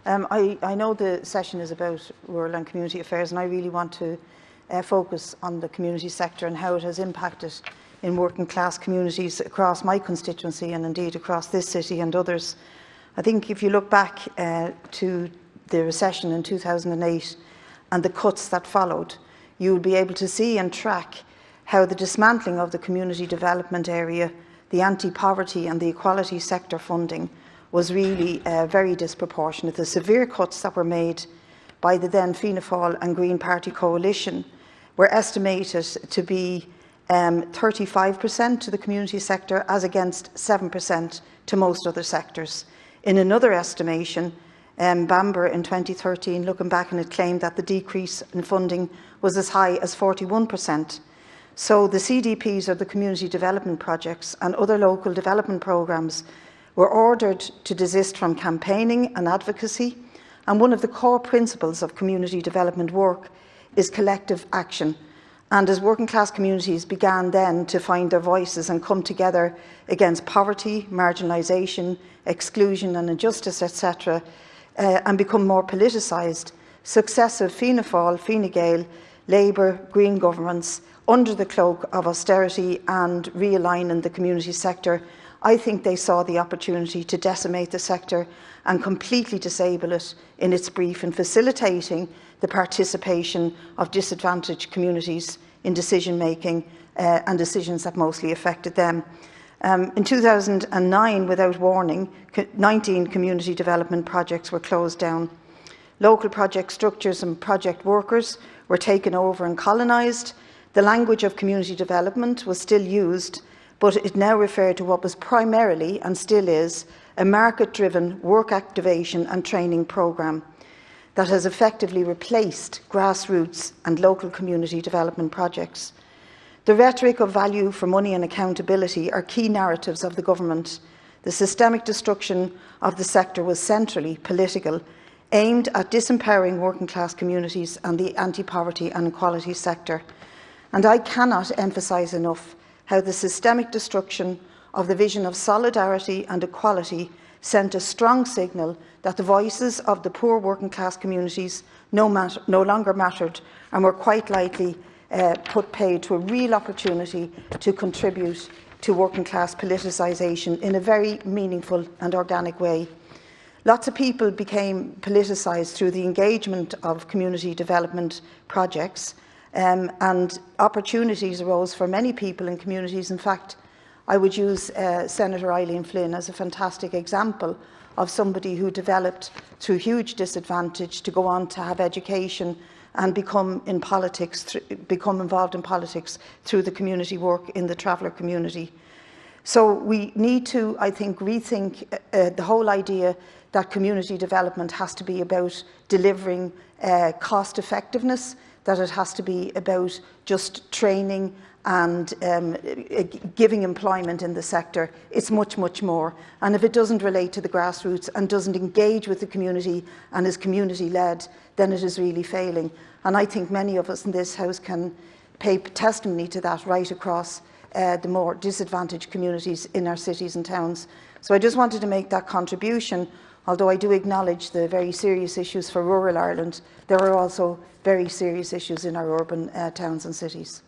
I know the session is about rural and community affairs, and I really want to focus on the community sector and how it has impacted in working class communities across my constituency and indeed across this city and others. I think if you look back to the recession in 2008 and the cuts that followed, you will be able to see and track how the dismantling of the community development area, the anti-poverty and the equality sector funding was really very disproportionate. The severe cuts that were made by the then Fianna Fáil and Green Party coalition were estimated to be 35% to the community sector as against 7% to most other sectors. In another estimation, Bamber in 2013, looking back, and it claimed that the decrease in funding was as high as 41%. So the CDPs, or the community development projects, and other local development programmes were ordered to desist from campaigning and advocacy, and one of the core principles of community development work is collective action. And as working class communities began then to find their voices and come together against poverty, marginalisation, exclusion and injustice, etc., and become more politicised, successive Fianna Fáil, Fine Gael, Labour, Green governments, under the cloak of austerity and realigning the community sector, I think they saw the opportunity to decimate the sector and completely disable it in its brief in facilitating the participation of disadvantaged communities in decision making and decisions that mostly affected them. In 2009, without warning, 19 community development projects were closed down. Local project structures and project workers were taken over and colonised. The language of community development was still used, but it now referred to what was primarily, and still is, a market-driven work activation and training programme that has effectively replaced grassroots and local community development projects. The rhetoric of value for money and accountability are key narratives of the government. The systemic destruction of the sector was centrally political, aimed at disempowering working class communities and the anti-poverty and equality sector. And I cannot emphasise enough how the systemic destruction of the vision of solidarity and equality sent a strong signal that the voices of the poor working class communities no longer mattered and were quite likely put paid to a real opportunity to contribute to working class politicisation in a very meaningful and organic way. Lots of people became politicised through the engagement of community development projects, and opportunities arose for many people in communities. In fact, I would use Senator Eileen Flynn as a fantastic example of somebody who developed through huge disadvantage to go on to have education and become involved in politics through the community work in the traveller community. So we need to, I think, rethink the whole idea that community development has to be about delivering cost effectiveness, that it has to be about just training and giving employment in the sector. It's much, much more. And if it doesn't relate to the grassroots and doesn't engage with the community and is community-led, then it is really failing. And I think many of us in this House can pay testimony to that right across the more disadvantaged communities in our cities and towns. So I just wanted to make that contribution. Although I do acknowledge the very serious issues for rural Ireland, there are also very serious issues in our urban towns and cities.